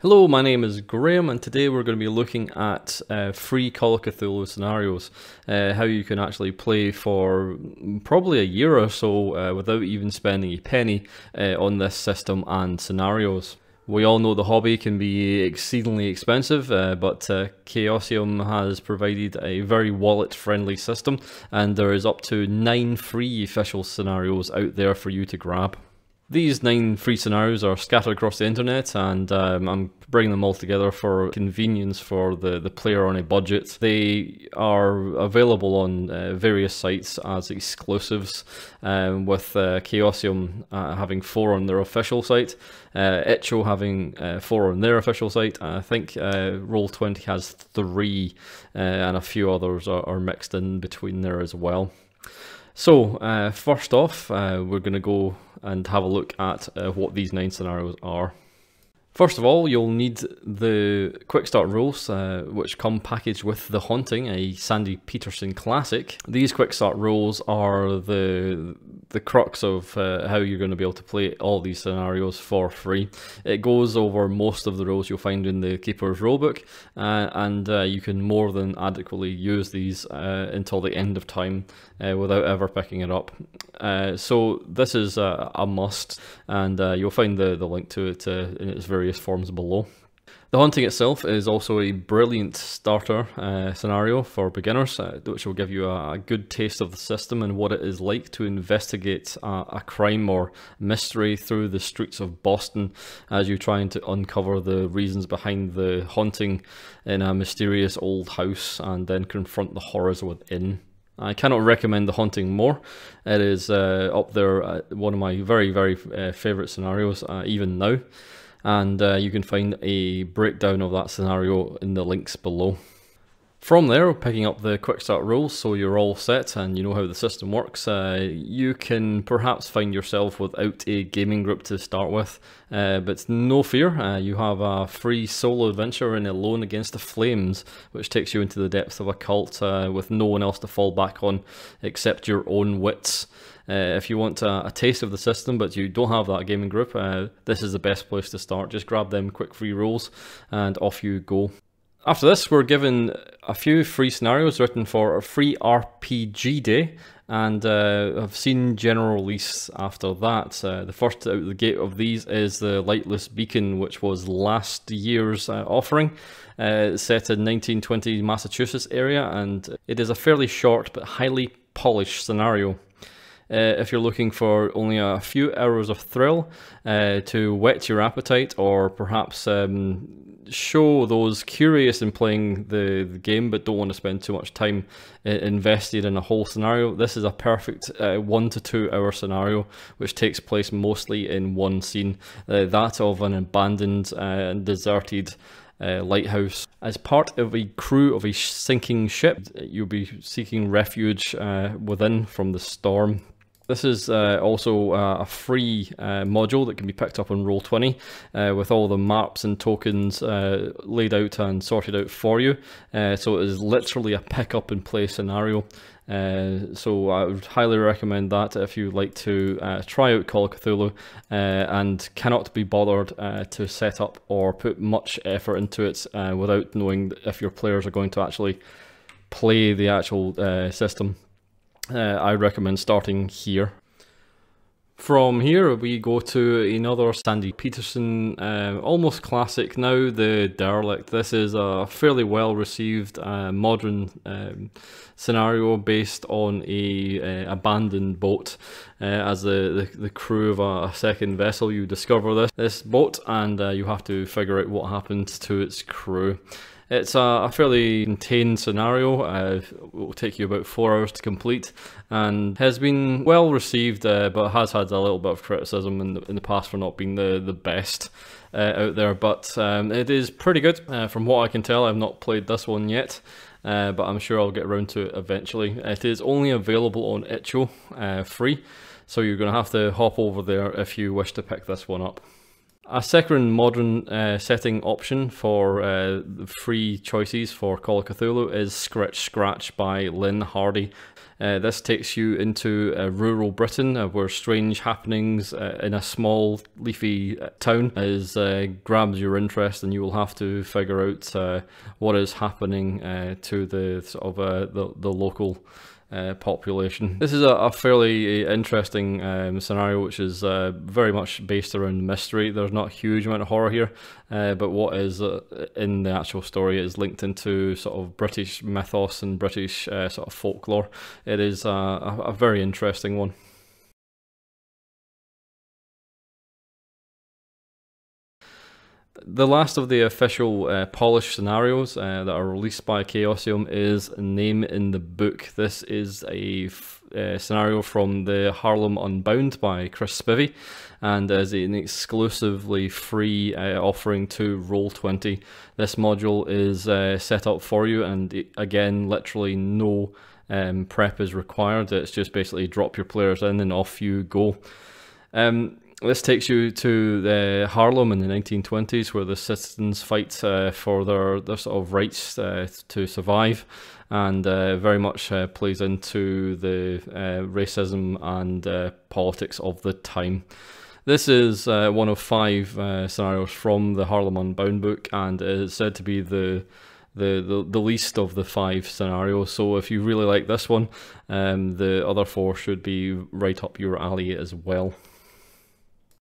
Hello, my name is Graham, and today we're going to be looking at free Call of Cthulhu scenarios, how you can actually play for probably a year or so without even spending a penny on this system and scenarios. We all know the hobby can be exceedingly expensive, but Chaosium has provided a very wallet-friendly system, and there is up to 9 free official scenarios out there for you to grab. These 9 free scenarios are scattered across the internet, and I'm bringing them all together for convenience for the player on a budget. They are available on various sites as exclusives, with Chaosium having 4 on their official site, Itch.io having 4 on their official site, and I think Roll20 has 3, and a few others are mixed in between there as well. So, first off, we're going to go and have a look at what these 9 scenarios are. First of all, you'll need the quick start rules, which come packaged with The Haunting, a Sandy Petersen classic. These quick start rules are the crux of how you're going to be able to play all these scenarios for free. It goes over most of the rules you'll find in the Keeper's Rulebook, and you can more than adequately use these until the end of time without ever picking it up. So this is a must, and you'll find the link to it in its various forms below. The Haunting itself is also a brilliant starter scenario for beginners, which will give you a good taste of the system and what it is like to investigate a crime or mystery through the streets of Boston as you're trying to uncover the reasons behind the haunting in a mysterious old house and then confront the horrors within. I cannot recommend The Haunting more. It is up there, one of my very favourite scenarios, even now. And you can find a breakdown of that scenario in the links below. From there, picking up the quick start rules, so you're all set and you know how the system works, you can perhaps find yourself without a gaming group to start with, but no fear, you have a free solo adventure in Alone Against the Flames, which takes you into the depths of a cult with no one else to fall back on except your own wits. If you want a taste of the system but you don't have that gaming group, this is the best place to start. Just grab them quick free rules and off you go. After this, we're given a few free scenarios written for a free RPG day, and I've seen general release after that. The first out the gate of these is the Lightless Beacon, which was last year's offering. Set in 1920 Massachusetts area, and it is a fairly short but highly polished scenario. If you're looking for only a few hours of thrill to whet your appetite, or perhaps show those curious in playing the game but don't want to spend too much time invested in a whole scenario, this is a perfect 1 to 2 hour scenario which takes place mostly in one scene, that of an abandoned and deserted lighthouse. As part of a crew of a sinking ship, you'll be seeking refuge within from the storm. This is also a free module that can be picked up on Roll20 with all the maps and tokens laid out and sorted out for you. So it is literally a pick up and play scenario. So I would highly recommend that if you'd like to try out Call of Cthulhu and cannot be bothered to set up or put much effort into it without knowing if your players are going to actually play the actual system. I recommend starting here. From here we go to another Sandy Petersen, almost classic now, the Derelict. This is a fairly well received modern scenario based on a abandoned boat. As the crew of a second vessel, you discover this boat, and you have to figure out what happened to its crew. It's a fairly contained scenario. It will take you about 4 hours to complete, and has been well received, but has had a little bit of criticism in the past for not being the best out there. But it is pretty good from what I can tell. I've not played this one yet, but I'm sure I'll get around to it eventually. It is only available on Itch.io free, so you're going to have to hop over there if you wish to pick this one up. A second modern setting option for the free choices for Call of Cthulhu is Scritch Scratch by Lynn Hardy. This takes you into rural Britain where strange happenings in a small leafy town grabs your interest, and you will have to figure out what is happening to the sort of the local population. This is a fairly interesting scenario, which is very much based around mystery. There's not a huge amount of horror here, but what is in the actual story is linked into sort of British mythos and British sort of folklore. It is a very interesting one. The last of the official polished scenarios that are released by Chaosium is Name in the Book. This is a scenario from the Harlem Unbound by Chris Spivey, and is an exclusively free offering to Roll20. This module is set up for you, and again, literally no prep is required. It's just basically drop your players in and off you go. This takes you to Harlem in the 1920s, where the citizens fight for their sort of rights to survive, and very much plays into the racism and politics of the time. This is one of 5 scenarios from the Harlem Unbound book, and is said to be the least of the 5 scenarios. So if you really like this one, the other 4 should be right up your alley as well.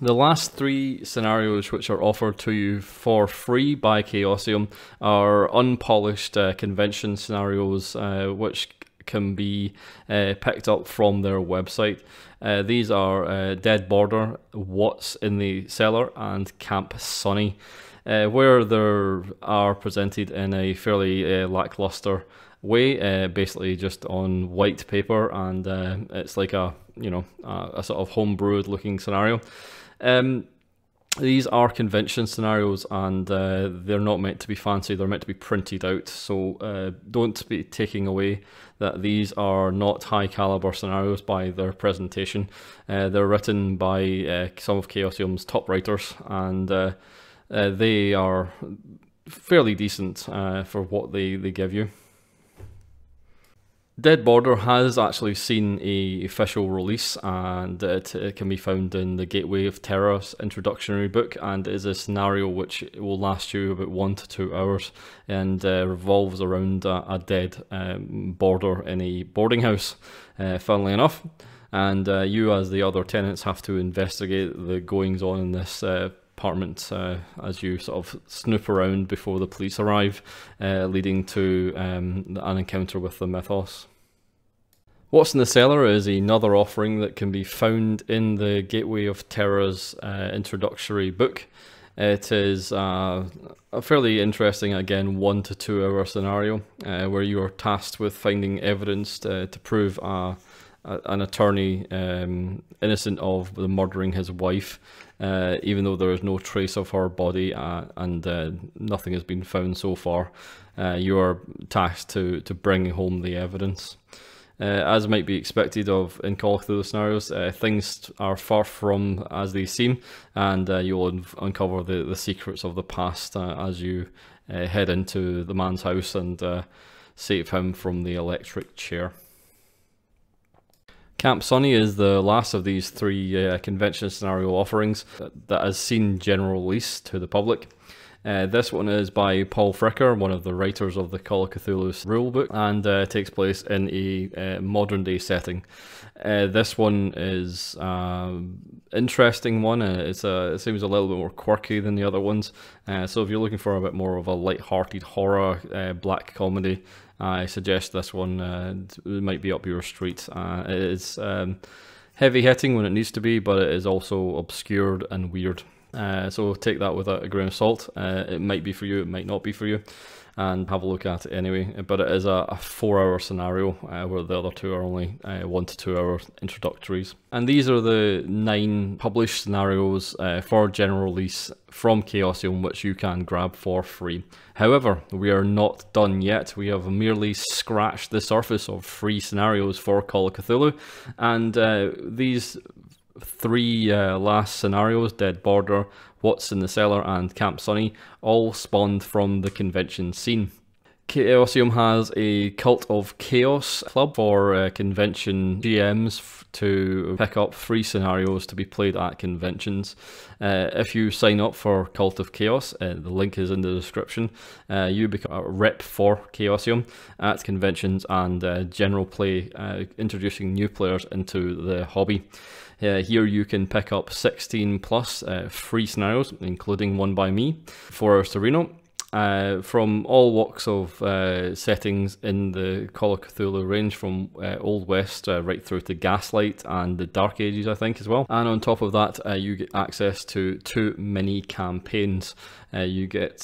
The last 3 scenarios which are offered to you for free by Chaosium are unpolished convention scenarios which can be picked up from their website. These are Dead Border, What's in the Cellar, and Camp Sunny, where they are presented in a fairly lackluster way, basically just on white paper, and it's like a sort of homebrewed looking scenario. These are convention scenarios, and they're not meant to be fancy, they're meant to be printed out, so don't be taking away that these are not high caliber scenarios by their presentation. They're written by some of Chaosium's top writers, and they are fairly decent for what they give you. Dead Border has actually seen a official release, and it can be found in the Gateway of Terror's introductory book, and is a scenario which will last you about 1 to 2 hours, and revolves around a dead boarder in a boarding house, funnily enough, and you as the other tenants have to investigate the goings on in this apartment as you sort of snoop around before the police arrive, leading to an encounter with the mythos. What's in the Cellar is another offering that can be found in the Gateway of Terror's introductory book. It is a fairly interesting, again, 1 to 2 hour scenario where you are tasked with finding evidence to prove an attorney innocent of the murdering his wife, even though there is no trace of her body and nothing has been found so far. You are tasked to bring home the evidence. As might be expected of in Call of Cthulhu scenarios, things are far from as they seem, and you'll uncover the secrets of the past as you head into the man's house and save him from the electric chair. Camp Sunny is the last of these 3 convention scenario offerings that has seen general release to the public. This one is by Paul Fricker, one of the writers of the Call of Cthulhu's rulebook, and takes place in a modern day setting. This one is interesting one. It seems a little bit more quirky than the other ones. So if you're looking for a bit more of a light-hearted horror black comedy, I suggest this one might be up your street. It is heavy hitting when it needs to be, but it is also obscured and weird. So take that with a grain of salt. It might be for you, it might not be for you, and have a look at it anyway. But it is a 4-hour scenario where the other 2 are only 1 to 2 hour introductories. And these are the 9 published scenarios for general release from Chaosium, which you can grab for free. However, we are not done yet. We have merely scratched the surface of free scenarios for Call of Cthulhu, and these three last scenarios, Dead Border, What's in the Cellar, and Camp Sunny, all spawned from the convention scene. Chaosium has a Cult of Chaos club for convention GMs to pick up free scenarios to be played at conventions. If you sign up for Cult of Chaos, the link is in the description, you become a rep for Chaosium at conventions and general play, introducing new players into the hobby. Here you can pick up 16 plus free scenarios, including one by me, 4 Hours to Reno, from all walks of settings in the Call of Cthulhu range, from Old West right through to Gaslight and the Dark Ages, I think, as well. And on top of that, you get access to 2 mini campaigns. You get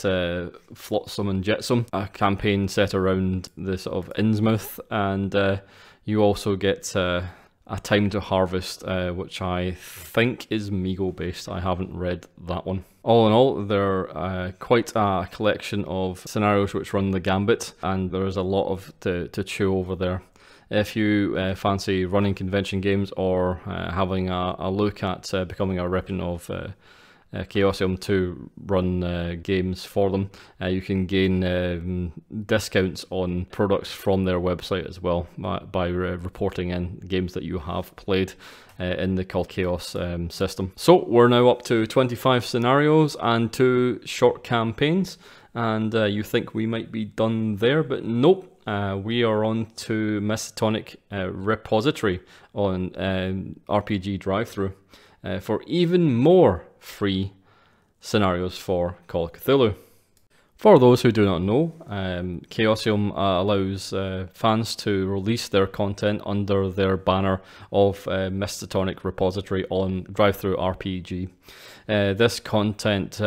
Flotsam and Jetsam, a campaign set around the sort of Innsmouth, and you also get A Time to Harvest, which I think is Migo based. I haven't read that one. All in all, they're quite a collection of scenarios which run the gambit, and there is a lot of to chew over there. If you fancy running convention games or having a look at becoming a rep of Chaosium to run games for them, you can gain discounts on products from their website as well by reporting in games that you have played in the Cult Chaos system. So we're now up to 25 scenarios and 2 short campaigns, and you think we might be done there, but nope. We are on to Miskatonic Repository on RPG Drive-Thru for even more free scenarios for Call of Cthulhu. For those who do not know, Chaosium allows fans to release their content under their banner of Miskatonic Repository on Drive-Thru RPG. This content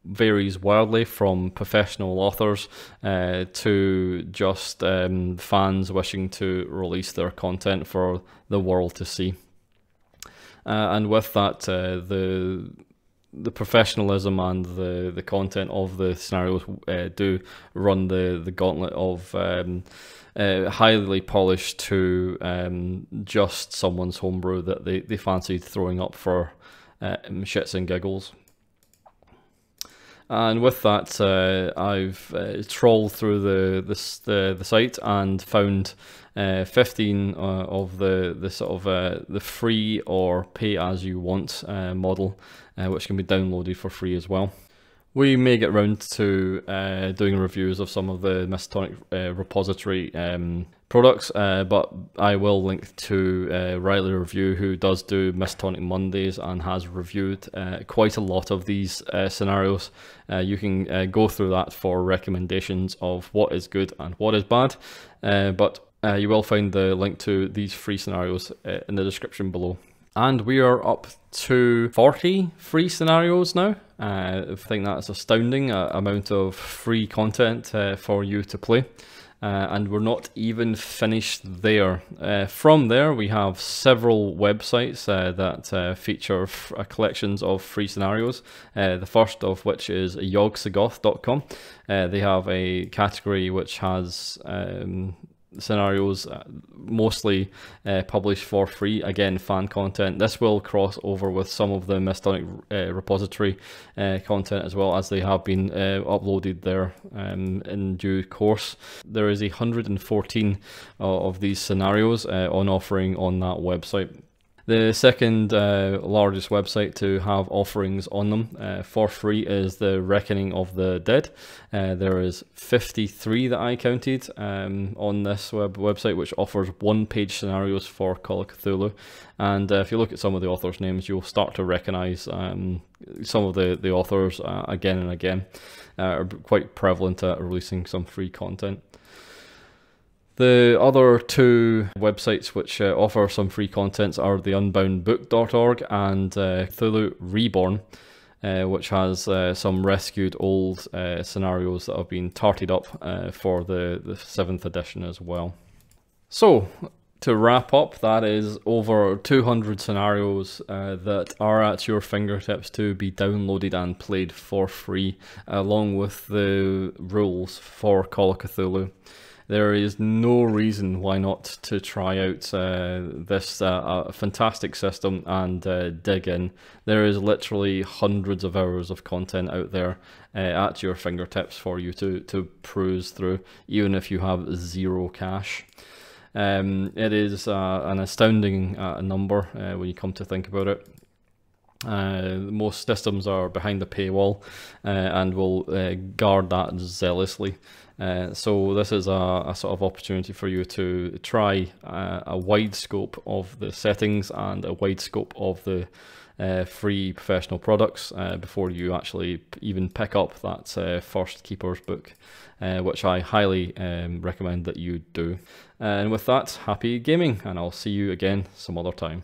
varies wildly from professional authors to just fans wishing to release their content for the world to see. And with that, the professionalism and the content of the scenarios do run the gauntlet of highly polished to just someone's homebrew that they fancied throwing up for shits and giggles. And with that, I've trawled through the site and found 15 of the sort of the free or pay as you want model, which can be downloaded for free as well. We may get round to doing reviews of some of the Miskatonic Repository products, but I will link to Riley Review, who does do Miskatonic Mondays and has reviewed quite a lot of these scenarios. You can go through that for recommendations of what is good and what is bad, but you will find the link to these free scenarios in the description below. And we are up to 40 free scenarios now. I think that's astounding amount of free content for you to play. And we're not even finished there. From there, we have several websites that feature collections of free scenarios. The first of which is yogsagoth.com. They have a category which has scenarios mostly published for free, again fan content. This will cross over with some of the Miskatonic Repository content as well, as they have been uploaded there in due course. There is 114 of these scenarios on offering on that website. The second largest website to have offerings on them for free is the Reckoning of the Dead. There is 53 that I counted on this website, which offers one-page scenarios for Call of Cthulhu. And if you look at some of the authors' names, you'll start to recognise some of the authors again and again. Are quite prevalent at releasing some free content. The other 2 websites which offer some free contents are the unboundbook.org and Cthulhu Reborn, which has some rescued old scenarios that have been tarted up for the 7th edition as well. So, to wrap up, that is over 200 scenarios that are at your fingertips to be downloaded and played for free, along with the rules for Call of Cthulhu. there is no reason why not to try out this fantastic system and dig in. There is literally hundreds of hours of content out there at your fingertips for you to peruse through, even if you have zero cash. It is an astounding number when you come to think about it. Most systems are behind the paywall and will guard that zealously. So this is a sort of opportunity for you to try a wide scope of the settings and a wide scope of the free professional products before you actually even pick up that first Keeper's book, which I highly recommend that you do. And with that, happy gaming, and I'll see you again some other time.